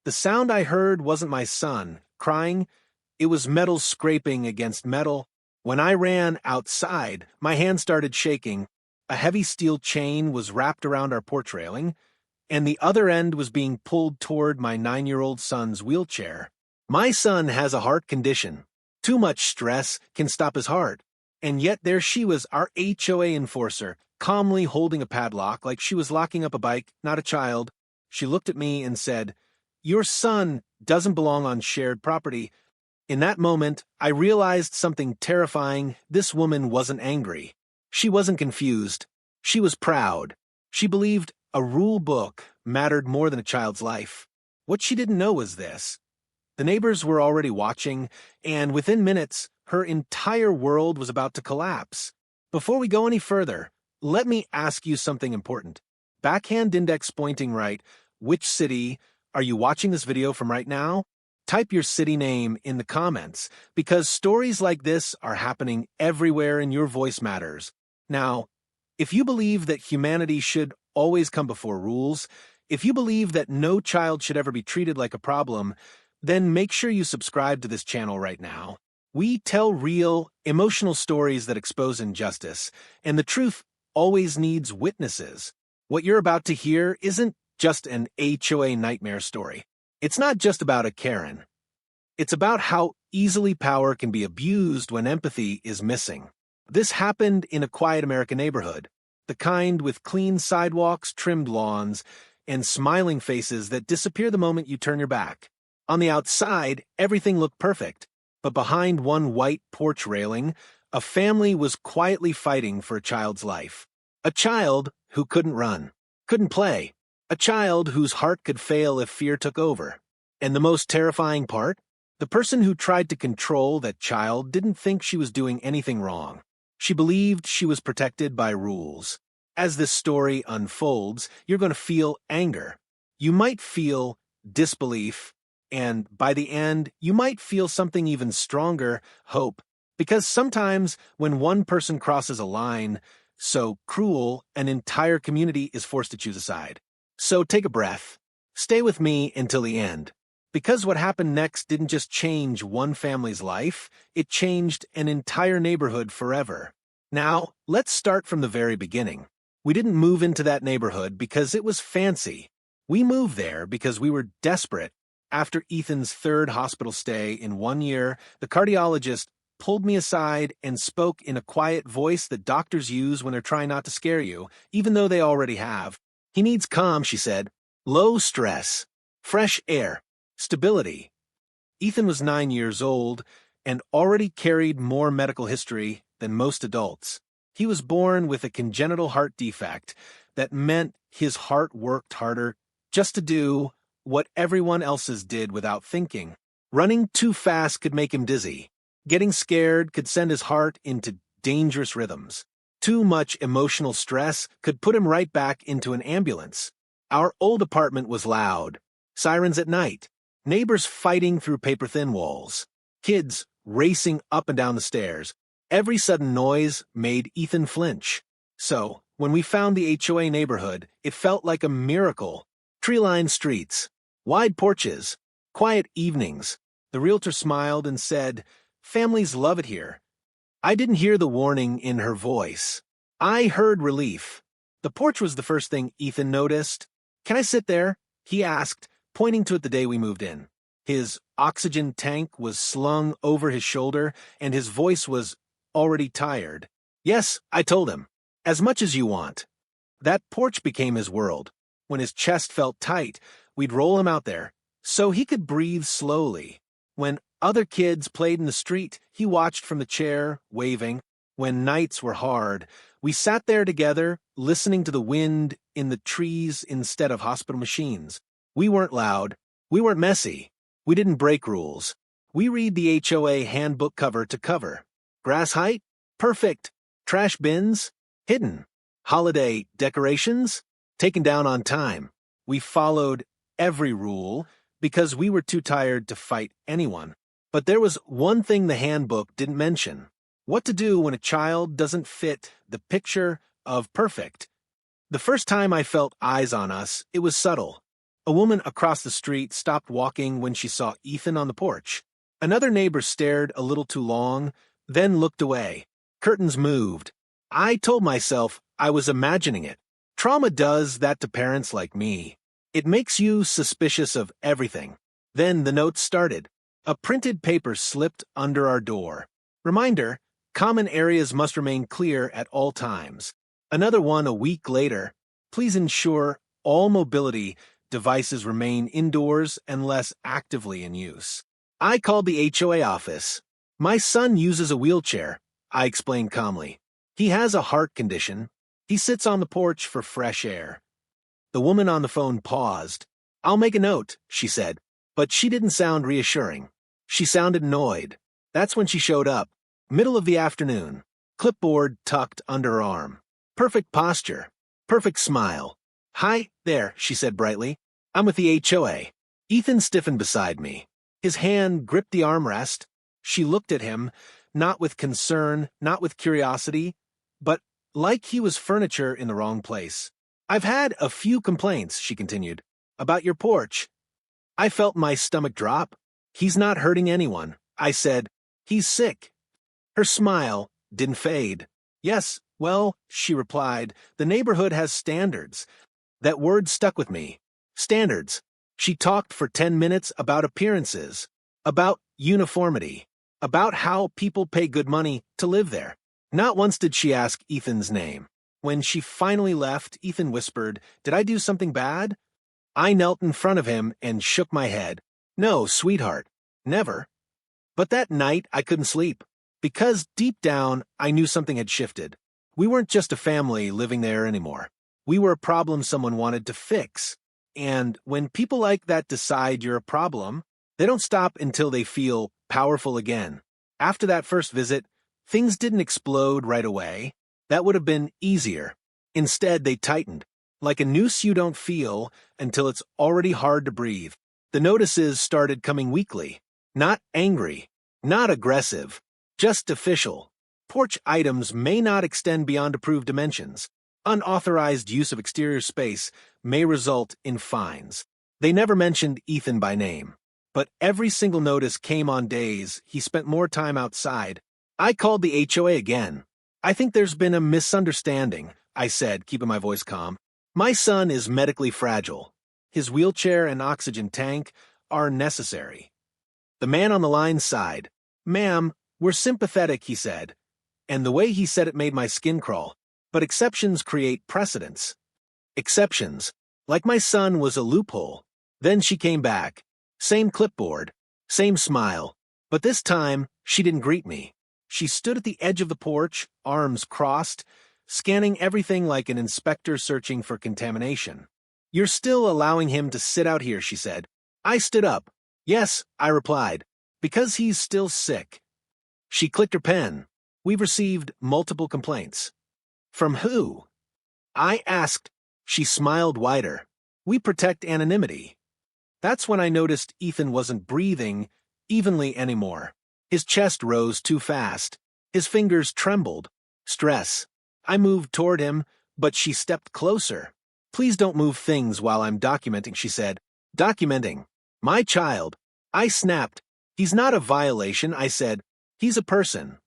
The sound I heard wasn't my son crying, it was metal scraping against metal. When I ran outside, my hand started shaking. A heavy steel chain was wrapped around our porch railing, and the other end was being pulled toward my 9-year-old son's wheelchair. My son has a heart condition. Too much stress can stop his heart. And yet there she was, our HOA enforcer, calmly holding a padlock like she was locking up a bike, not a child. She looked at me and said, "Your son doesn't belong on shared property." In that moment, I realized something terrifying. This woman wasn't angry. She wasn't confused. She was proud. She believed a rule book mattered more than a child's life. What she didn't know was this. The neighbors were already watching, and within minutes, her entire world was about to collapse. Before we go any further, let me ask you something important. Backhand index pointing right. Which city are you watching this video from right now? Type your city name in the comments, because stories like this are happening everywhere and your voice matters. Now, if you believe that humanity should always come before rules, if you believe that no child should ever be treated like a problem, then make sure you subscribe to this channel right now. We tell real, emotional stories that expose injustice, and the truth always needs witnesses. What you're about to hear isn't just an HOA nightmare story. It's not just about a Karen. It's about how easily power can be abused when empathy is missing. This happened in a quiet American neighborhood, the kind with clean sidewalks, trimmed lawns, and smiling faces that disappear the moment you turn your back. On the outside, everything looked perfect, but behind one white porch railing, a family was quietly fighting for a child's life. A child who couldn't run, couldn't play. A child whose heart could fail if fear took over. And the most terrifying part? The person who tried to control that child didn't think she was doing anything wrong. She believed she was protected by rules. As this story unfolds, you're going to feel anger. You might feel disbelief, and by the end, you might feel something even stronger, hope. Because sometimes when one person crosses a line so cruel, an entire community is forced to choose a side. So take a breath. Stay with me until the end. Because what happened next didn't just change one family's life, it changed an entire neighborhood forever. Now, let's start from the very beginning. We didn't move into that neighborhood because it was fancy. We moved there because we were desperate. After Ethan's third hospital stay in 1 year, the cardiologist pulled me aside and spoke in a quiet voice that doctors use when they're trying not to scare you, even though they already have. "He needs calm," she said. "Low stress, fresh air, stability." Ethan was 9 years old and already carried more medical history than most adults. He was born with a congenital heart defect that meant his heart worked harder just to do what everyone else's did without thinking. Running too fast could make him dizzy. Getting scared could send his heart into dangerous rhythms. Too much emotional stress could put him right back into an ambulance. Our old apartment was loud. Sirens at night. Neighbors fighting through paper-thin walls. Kids racing up and down the stairs. Every sudden noise made Ethan flinch. So, when we found the HOA neighborhood, it felt like a miracle. Tree-lined streets. Wide porches. Quiet evenings. The realtor smiled and said, "Families love it here." I didn't hear the warning in her voice. I heard relief. The porch was the first thing Ethan noticed. "Can I sit there?" he asked, pointing to it the day we moved in. His oxygen tank was slung over his shoulder, and his voice was already tired. "Yes," I told him. "As much as you want." That porch became his world. When his chest felt tight, we'd roll him out there, so he could breathe slowly. When other kids played in the street, he watched from the chair, waving. When nights were hard, we sat there together, listening to the wind in the trees instead of hospital machines. We weren't loud. We weren't messy. We didn't break rules. We read the HOA handbook cover to cover. Grass height? Perfect. Trash bins? Hidden. Holiday decorations? Taken down on time. We followed every rule because we were too tired to fight anyone. But there was one thing the handbook didn't mention. What to do when a child doesn't fit the picture of perfect. The first time I felt eyes on us, it was subtle. A woman across the street stopped walking when she saw Ethan on the porch. Another neighbor stared a little too long, then looked away. Curtains moved. I told myself I was imagining it. Trauma does that to parents like me. It makes you suspicious of everything. Then the notes started. A printed paper slipped under our door. Reminder, common areas must remain clear at all times. Another one a week later. Please ensure all mobility devices remain indoors unless actively in use. I called the HOA office. My son uses a wheelchair, I explained calmly. He has a heart condition. He sits on the porch for fresh air. The woman on the phone paused. I'll make a note, she said, but she didn't sound reassuring. She sounded annoyed. That's when she showed up. Middle of the afternoon. Clipboard tucked under her arm. Perfect posture. Perfect smile. Hi, there, she said brightly. I'm with the HOA. Ethan stiffened beside me. His hand gripped the armrest. She looked at him, not with concern, not with curiosity, but like he was furniture in the wrong place. I've had a few complaints, she continued, about your porch. I felt my stomach drop. He's not hurting anyone, I said. He's sick. Her smile didn't fade. Yes, well, she replied, the neighborhood has standards. That word stuck with me. Standards. She talked for 10 minutes about appearances, about uniformity, about how people pay good money to live there. Not once did she ask Ethan's name. When she finally left, Ethan whispered, "Did I do something bad?" I knelt in front of him and shook my head. No, sweetheart, never. But that night I couldn't sleep, because deep down I knew something had shifted. We weren't just a family living there anymore. We were a problem someone wanted to fix. And when people like that decide you're a problem, they don't stop until they feel powerful again. After that first visit, things didn't explode right away. That would have been easier. Instead, they tightened, like a noose you don't feel until it's already hard to breathe. The notices started coming weekly. Not angry, not aggressive, just official. Porch items may not extend beyond approved dimensions. Unauthorized use of exterior space may result in fines. They never mentioned Ethan by name, but every single notice came on days he spent more time outside. I called the HOA again. I think there's been a misunderstanding, I said, keeping my voice calm. My son is medically fragile. His wheelchair and oxygen tank are necessary. The man on the line sighed. Ma'am, we're sympathetic, he said. And the way he said it made my skin crawl. But exceptions create precedents. Exceptions. Like my son was a loophole. Then she came back. Same clipboard. Same smile. But this time, she didn't greet me. She stood at the edge of the porch, arms crossed, scanning everything like an inspector searching for contamination. You're still allowing him to sit out here, she said. I stood up. Yes, I replied. Because he's still sick. She clicked her pen. We've received multiple complaints. From who? I asked. She smiled wider. We protect anonymity. That's when I noticed Ethan wasn't breathing evenly anymore. His chest rose too fast. His fingers trembled. Stress. I moved toward him, but she stepped closer. Please don't move things while I'm documenting, she said. Documenting. My child. I snapped. He's not a violation, I said. He's a person.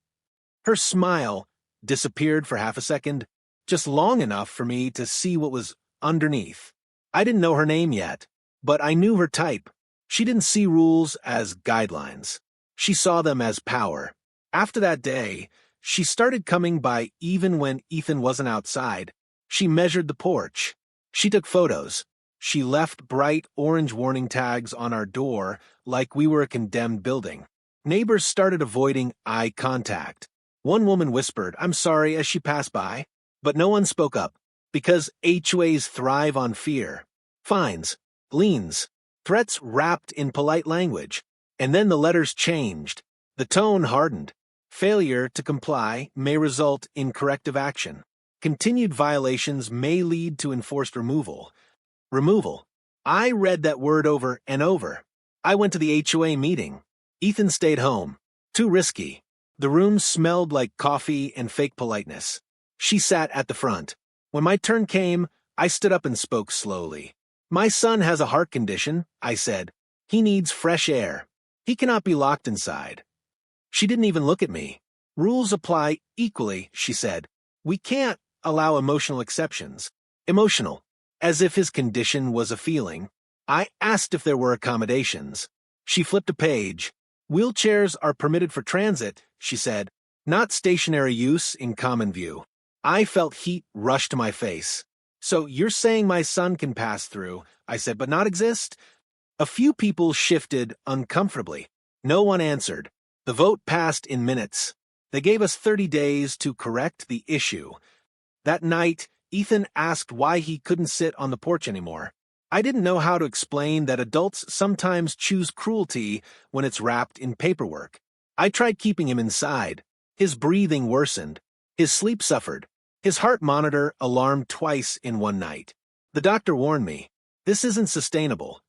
Her smile disappeared for half a second, just long enough for me to see what was underneath. I didn't know her name yet, but I knew her type. She didn't see rules as guidelines. She saw them as power. After that day, she started coming by even when Ethan wasn't outside. She measured the porch. She took photos. She left bright orange warning tags on our door like we were a condemned building. Neighbors started avoiding eye contact. One woman whispered, "I'm sorry," as she passed by, but no one spoke up, because HOAs thrive on fear. Fines, liens, threats wrapped in polite language. And then the letters changed. The tone hardened. Failure to comply may result in corrective action. Continued violations may lead to enforced removal. Removal. I read that word over and over. I went to the HOA meeting. Ethan stayed home. Too risky. The room smelled like coffee and fake politeness. She sat at the front. When my turn came, I stood up and spoke slowly. My son has a heart condition, I said. He needs fresh air. He cannot be locked inside. She didn't even look at me. Rules apply equally, she said. We can't allow emotional exceptions. Emotional, as if his condition was a feeling. I asked if there were accommodations. She flipped a page. Wheelchairs are permitted for transit, she said, not stationary use in common view. I felt heat rush to my face. So you're saying my son can pass through, I said, but not exist? A few people shifted uncomfortably. No one answered. The vote passed in minutes. They gave us 30 days to correct the issue. That night, Ethan asked why he couldn't sit on the porch anymore. I didn't know how to explain that adults sometimes choose cruelty when it's wrapped in paperwork. I tried keeping him inside. His breathing worsened. His sleep suffered. His heart monitor alarmed twice in one night. The doctor warned me, this isn't sustainable.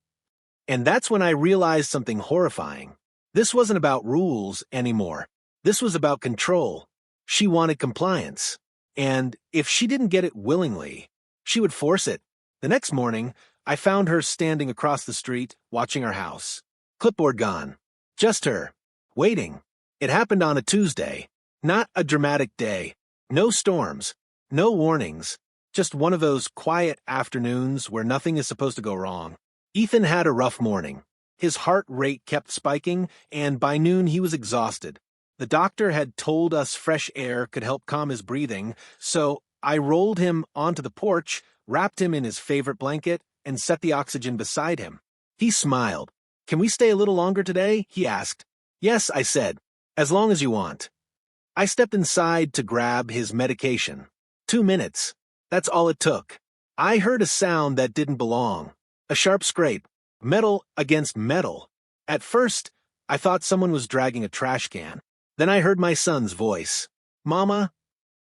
And that's when I realized something horrifying. This wasn't about rules anymore. This was about control. She wanted compliance. And if she didn't get it willingly, she would force it. The next morning, I found her standing across the street, watching our house. Clipboard gone. Just her. Waiting. It happened on a Tuesday. Not a dramatic day. No storms. No warnings. Just one of those quiet afternoons where nothing is supposed to go wrong. Ethan had a rough morning. His heart rate kept spiking, and by noon he was exhausted. The doctor had told us fresh air could help calm his breathing, so I rolled him onto the porch, wrapped him in his favorite blanket, and set the oxygen beside him. He smiled. Can we stay a little longer today? He asked. Yes, I said. As long as you want. I stepped inside to grab his medication. 2 minutes. That's all it took. I heard a sound that didn't belong. A sharp scrape. Metal against metal. At first, I thought someone was dragging a trash can. Then I heard my son's voice. Mama?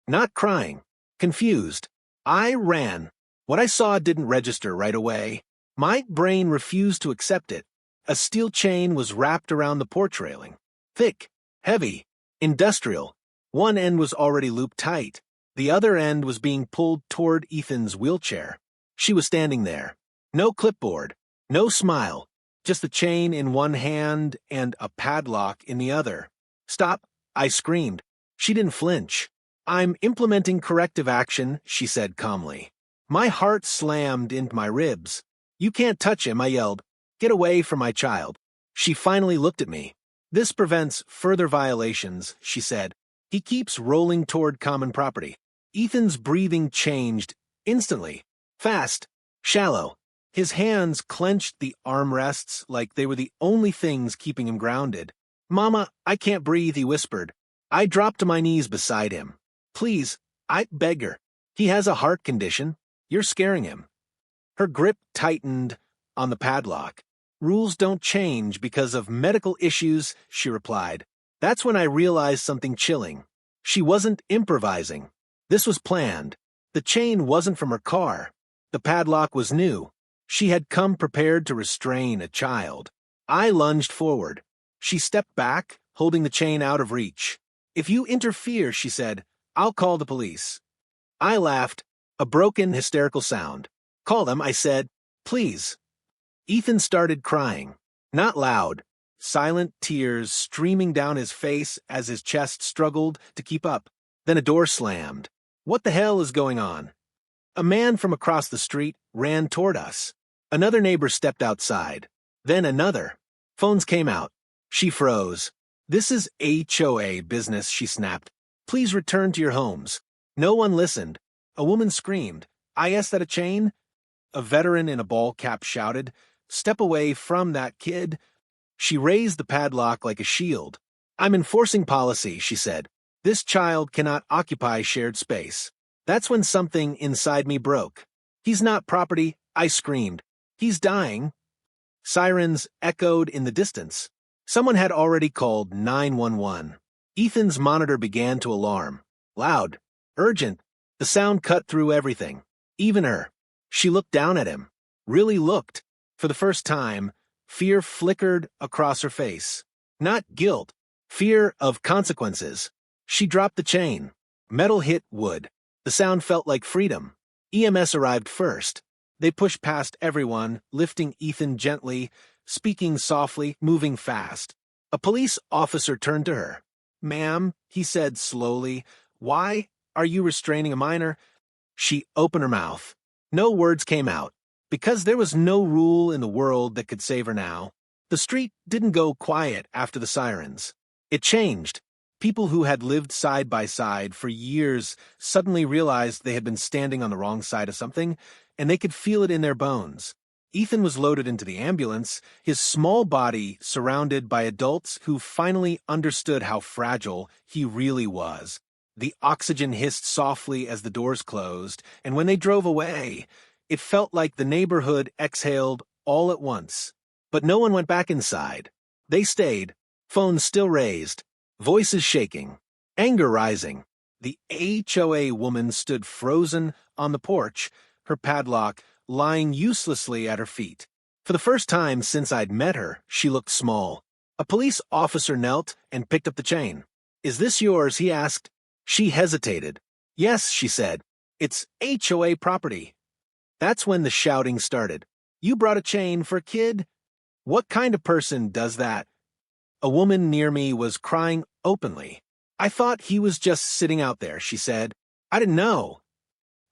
Not crying. Confused. I ran. What I saw didn't register right away. My brain refused to accept it. A steel chain was wrapped around the porch railing. Thick. Heavy. Industrial. One end was already looped tight. The other end was being pulled toward Ethan's wheelchair. She was standing there. No clipboard. No smile. Just the chain in one hand and a padlock in the other. Stop, I screamed. She didn't flinch. I'm implementing corrective action, she said calmly. My heart slammed into my ribs. You can't touch him, I yelled. Get away from my child. She finally looked at me. This prevents further violations, she said. He keeps rolling toward common property. Ethan's breathing changed instantly. Fast. Shallow. His hands clenched the armrests like they were the only things keeping him grounded. Mama, I can't breathe, he whispered. I dropped to my knees beside him. Please, I beg her. He has a heart condition. You're scaring him. Her grip tightened on the padlock. Rules don't change because of medical issues, she replied. That's when I realized something chilling. She wasn't improvising. This was planned. The chain wasn't from her car. The padlock was new. She had come prepared to restrain a child. I lunged forward. She stepped back, holding the chain out of reach. If you interfere, she said, I'll call the police. I laughed, a broken, hysterical sound. Call them, I said. Please. Ethan started crying. Not loud. Silent tears streaming down his face as his chest struggled to keep up. Then a door slammed. What the hell is going on? A man from across the street ran toward us. Another neighbor stepped outside. Then another. Phones came out. She froze. This is HOA business, she snapped. Please return to your homes. No one listened. A woman screamed. Is that a chain? A veteran in a ball cap shouted. Step away from that kid. She raised the padlock like a shield. I'm enforcing policy, she said. This child cannot occupy shared space. That's when something inside me broke. He's not property, I screamed. He's dying. Sirens echoed in the distance. Someone had already called 911. Ethan's monitor began to alarm. Loud. Urgent. The sound cut through everything. Even her. She looked down at him. Really looked. For the first time, fear flickered across her face. Not guilt. Fear of consequences. She dropped the chain. Metal hit wood. The sound felt like freedom. EMS arrived first. They pushed past everyone, lifting Ethan gently, speaking softly, moving fast. A police officer turned to her. "Ma'am," he said slowly, "why are you restraining a minor?" She opened her mouth. No words came out, because there was no rule in the world that could save her now. The street didn't go quiet after the sirens. It changed. People who had lived side by side for years suddenly realized they had been standing on the wrong side of something, and they could feel it in their bones. Ethan was loaded into the ambulance, his small body surrounded by adults who finally understood how fragile he really was. The oxygen hissed softly as the doors closed, and when they drove away, it felt like the neighborhood exhaled all at once. But no one went back inside. They stayed, phones still raised, voices shaking, anger rising. The HOA woman stood frozen on the porch, her padlock lying uselessly at her feet. For the first time since I'd met her, she looked small. A police officer knelt and picked up the chain. "Is this yours?" he asked. She hesitated. "Yes," she said. "It's HOA property." That's when the shouting started. "You brought a chain for a kid? What kind of person does that?" A woman near me was crying openly. "I thought he was just sitting out there," she said. "I didn't know."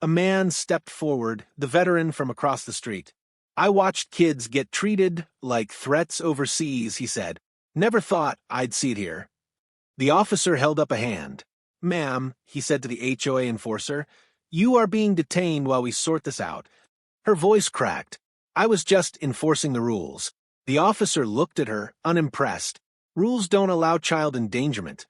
A man stepped forward, the veteran from across the street. "I watched kids get treated like threats overseas," he said. "Never thought I'd see it here." The officer held up a hand. "Ma'am," he said to the HOA enforcer, "you are being detained while we sort this out." Her voice cracked. "I was just enforcing the rules." The officer looked at her, unimpressed. "Rules don't allow child endangerment."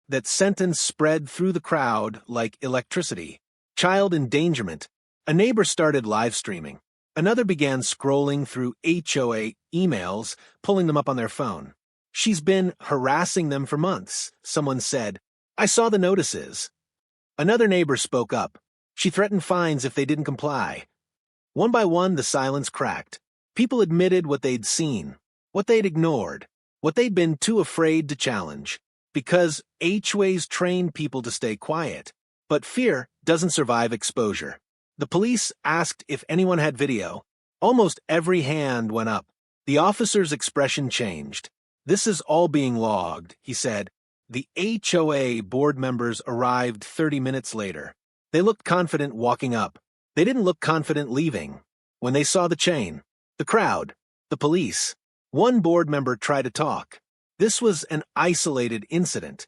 That sentence spread through the crowd like electricity. Child endangerment. A neighbor started live streaming. Another began scrolling through HOA emails, pulling them up on their phone. "She's been harassing them for months," someone said. "I saw the notices." Another neighbor spoke up. "She threatened fines if they didn't comply." One by one, the silence cracked. People admitted what they'd seen, what they'd ignored, what they'd been too afraid to challenge. Because HOAs train people to stay quiet. But fear doesn't survive exposure. The police asked if anyone had video. Almost every hand went up. The officer's expression changed. "This is all being logged," he said. The HOA board members arrived 30 minutes later. They looked confident walking up. They didn't look confident leaving. When they saw the chain, the crowd, the police, one board member tried to talk. This was an isolated incident.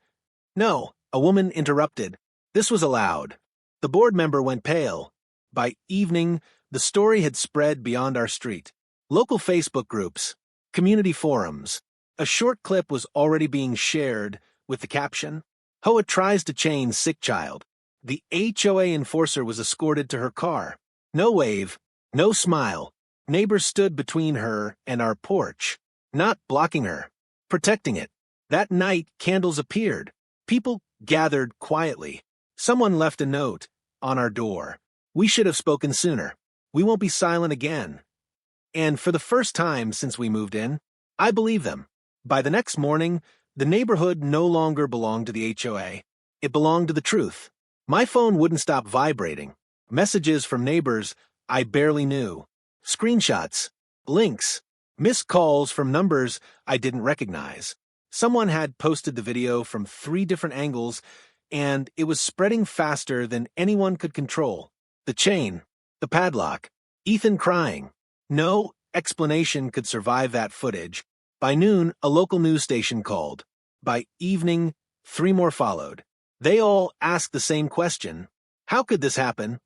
"No," a woman interrupted. "This was allowed." The board member went pale. By evening, the story had spread beyond our street. Local Facebook groups, community forums. A short clip was already being shared with the caption, "HOA tries to chain sick child." The HOA enforcer was escorted to her car. No wave, no smile. Neighbors stood between her and our porch, not blocking her, protecting it. That night, candles appeared. People gathered quietly. Someone left a note on our door. "We should have spoken sooner. We won't be silent again." And for the first time since we moved in, I believe them. By the next morning, the neighborhood no longer belonged to the HOA. It belonged to the truth. My phone wouldn't stop vibrating. Messages from neighbors I barely knew. Screenshots, links, missed calls from numbers I didn't recognize. Someone had posted the video from 3 different angles, and it was spreading faster than anyone could control. The chain, the padlock, Ethan crying. No explanation could survive that footage. By noon, a local news station called. By evening, 3 more followed. They all asked the same question. How could this happen?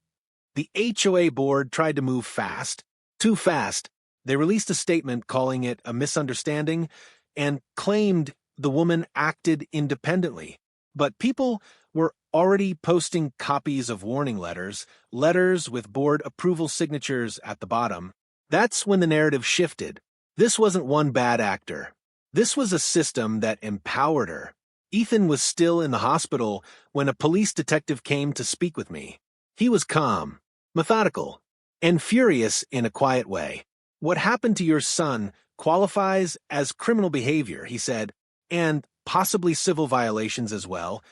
The HOA board tried to move fast. Too fast. They released a statement calling it a misunderstanding and claimed the woman acted independently. But people were already posting copies of warning letters, letters with board approval signatures at the bottom. That's when the narrative shifted. This wasn't one bad actor. This was a system that empowered her. Ethan was still in the hospital when a police detective came to speak with me. He was calm, methodical, and furious in a quiet way. "What happened to your son qualifies as criminal behavior," he said, "and possibly civil violations as well."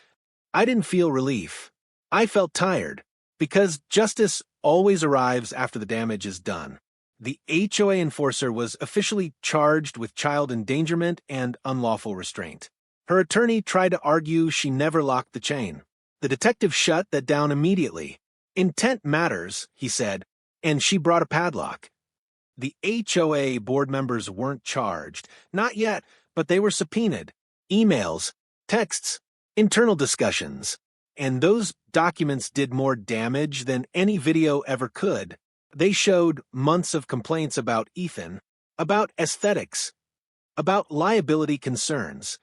I didn't feel relief. I felt tired, Because justice always arrives after the damage is done. The HOA enforcer was officially charged with child endangerment and unlawful restraint. Her attorney tried to argue she never locked the chain. The detective shut that down immediately. Intent matters, he said, and she brought a padlock. The HOA board members weren't charged. Not yet, but they were subpoenaed. Emails, texts, internal discussions. And those documents did more damage than any video ever could. They showed months of complaints about Ethan, about aesthetics, about liability concerns.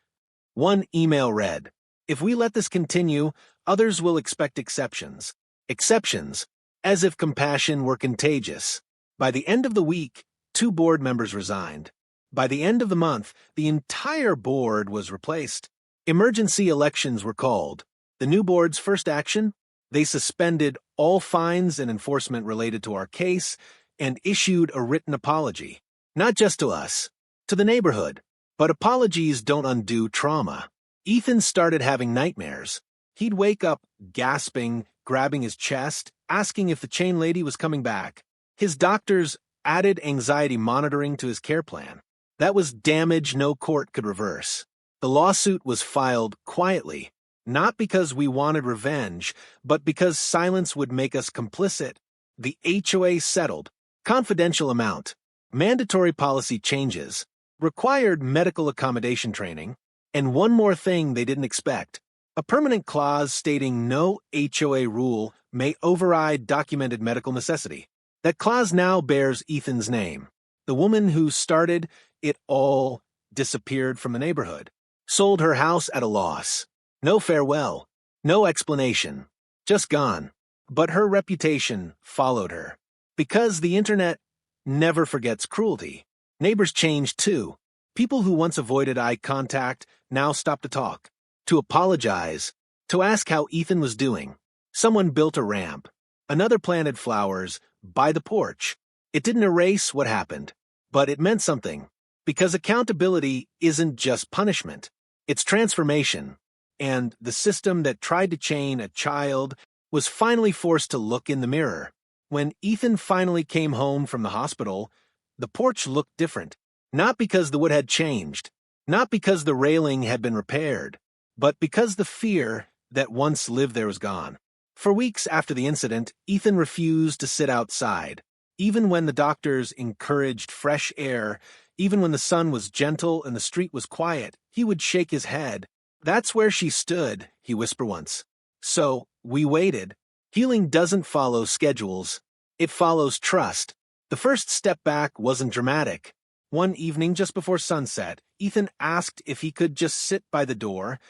One email read, "If we let this continue, others will expect exceptions. Exceptions, as if compassion were contagious." By the end of the week, 2 board members resigned. By the end of the month, the entire board was replaced. Emergency elections were called. The new board's first action? They suspended all fines and enforcement related to our case and issued a written apology. Not just to us, to the neighborhood. But apologies don't undo trauma. Ethan started having nightmares. He'd wake up gasping, grabbing his chest, asking if the chain lady was coming back. His doctors added anxiety monitoring to his care plan. That was damage no court could reverse. The lawsuit was filed quietly, not because we wanted revenge, but because silence would make us complicit. The HOA settled. Confidential amount. Mandatory policy changes. Required medical accommodation training. And one more thing they didn't expect. A permanent clause stating no HOA rule may override documented medical necessity. That clause now bears Ethan's name. The woman who started it all disappeared from the neighborhood. Sold her house at a loss. No farewell. No explanation. Just gone. But her reputation followed her. Because the internet never forgets cruelty. Neighbors changed too. People who once avoided eye contact now stopped to talk, to apologize, to ask how Ethan was doing. Someone built a ramp. Another planted flowers by the porch. It didn't erase what happened, but it meant something. Because accountability isn't just punishment. It's transformation. And the system that tried to chain a child was finally forced to look in the mirror. When Ethan finally came home from the hospital, the porch looked different. Not because the wood had changed, not because the railing had been repaired, but because the fear that once lived there was gone. For weeks after the incident, Ethan refused to sit outside. Even when the doctors encouraged fresh air, even when the sun was gentle and the street was quiet, he would shake his head. "That's where she stood," he whispered once. So, we waited. Healing doesn't follow schedules. It follows trust. The first step back wasn't dramatic. One evening just before sunset, Ethan asked if he could just sit by the door,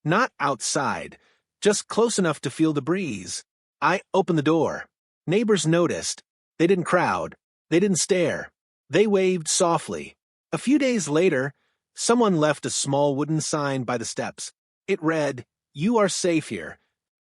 not outside, just close enough to feel the breeze. I opened the door. Neighbors noticed. They didn't crowd. They didn't stare. They waved softly. A few days later, someone left a small wooden sign by the steps. It read, "You are safe here."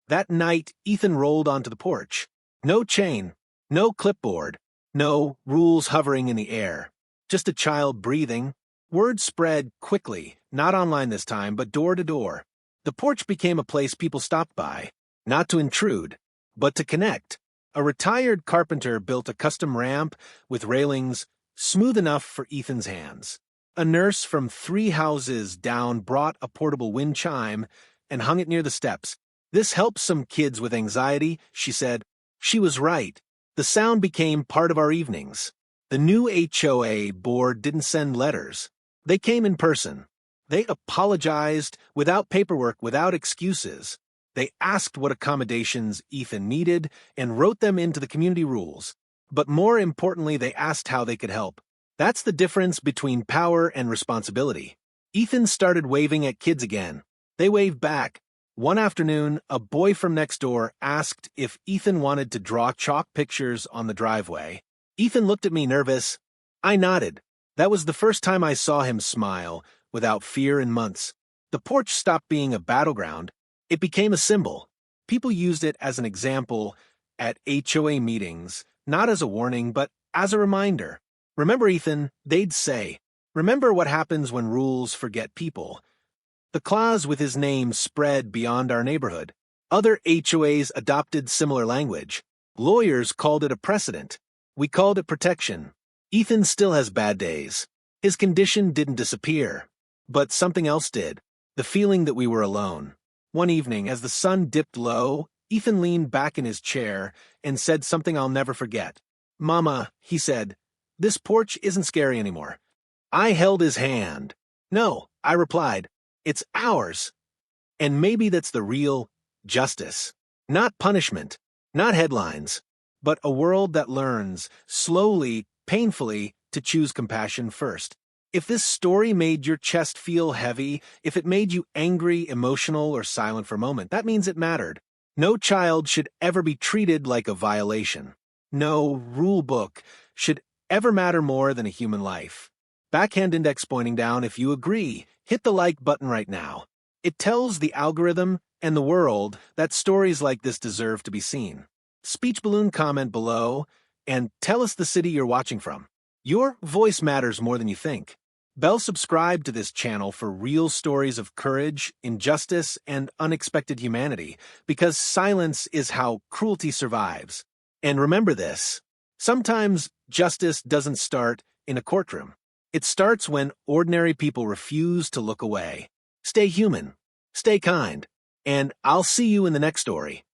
That night, Ethan rolled onto the porch. No chain, no clipboard, no rules hovering in the air. Just a child breathing. Word spread quickly, not online this time, but door to door. The porch became a place people stopped by, not to intrude, but to connect. A retired carpenter built a custom ramp with railings smooth enough for Ethan's hands. A nurse from 3 houses down brought a portable wind chime and hung it near the steps. "This helps some kids with anxiety," she said. She was right. The sound became part of our evenings. The new HOA board didn't send letters. They came in person. They apologized without paperwork, without excuses. They asked what accommodations Ethan needed and wrote them into the community rules. But more importantly, they asked how they could help. That's the difference between power and responsibility. Ethan started waving at kids again. They waved back. One afternoon, a boy from next door asked if Ethan wanted to draw chalk pictures on the driveway. Ethan looked at me nervous. I nodded. That was the first time I saw him smile, without fear in months. The porch stopped being a battleground. It became a symbol. People used it as an example at HOA meetings, not as a warning, but as a reminder. "Remember, Ethan," they'd say. "Remember what happens when rules forget people." The clause with his name spread beyond our neighborhood. Other HOAs adopted similar language. Lawyers called it a precedent. We called it protection. Ethan still has bad days. His condition didn't disappear. But something else did. The feeling that we were alone. One evening, as the sun dipped low, Ethan leaned back in his chair and said something I'll never forget. "Mama," he said, "this porch isn't scary anymore." I held his hand. "No," I replied, "it's ours." And maybe that's the real justice. Not punishment, not headlines, but a world that learns, slowly, painfully, to choose compassion first. If this story made your chest feel heavy, if it made you angry, emotional, or silent for a moment, that means it mattered. No child should ever be treated like a violation. No rule book should ever matter more than a human life. Backhand index pointing down if you agree. Hit the like button right now. It tells the algorithm and the world that stories like this deserve to be seen. Speech balloon comment below and tell us the city you're watching from. Your voice matters more than you think. Bell subscribe to this channel for real stories of courage, injustice, and unexpected humanity, because silence is how cruelty survives. And remember this, sometimes justice doesn't start in a courtroom. It starts when ordinary people refuse to look away. Stay human, stay kind, and I'll see you in the next story.